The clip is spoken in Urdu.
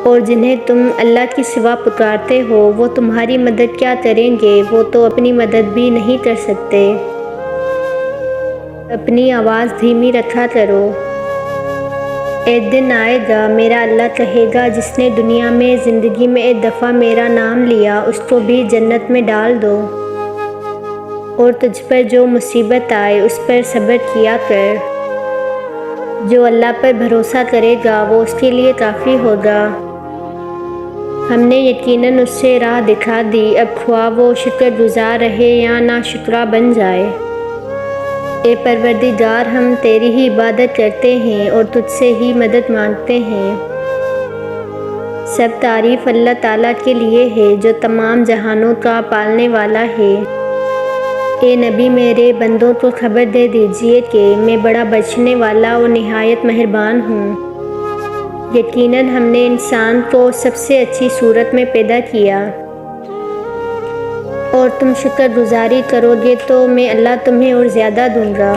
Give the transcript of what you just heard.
اور جنہیں تم اللہ کی سوا پکارتے ہو وہ تمہاری مدد کیا کریں گے، وہ تو اپنی مدد بھی نہیں کر سکتے۔ اپنی آواز دھیمی رکھا کرو۔ ایک دن آئے گا، میرا اللہ کہے گا، جس نے دنیا میں زندگی میں ایک دفعہ میرا نام لیا اس کو بھی جنت میں ڈال دو، اور تجھ پر جو مصیبت آئے اس پر صبر کیا کر۔ جو اللہ پر بھروسہ کرے گا وہ اس کے لیے کافی ہوگا۔ ہم نے یقیناً اس سے راہ دکھا دی، اب خواہ وہ شکر گزار رہے یا ناشکرا بن جائے۔ اے پروردگار، ہم تیری ہی عبادت کرتے ہیں اور تجھ سے ہی مدد مانگتے ہیں۔ سب تعریف اللہ تعالیٰ کے لیے ہے جو تمام جہانوں کا پالنے والا ہے۔ اے نبی، میرے بندوں کو خبر دے دیجئے کہ میں بڑا بخشنے والا اور نہایت مہربان ہوں۔ یقیناً ہم نے انسان کو سب سے اچھی صورت میں پیدا کیا، اور تم شکر گزاری کرو گے تو میں اللہ تمہیں اور زیادہ دوں گا۔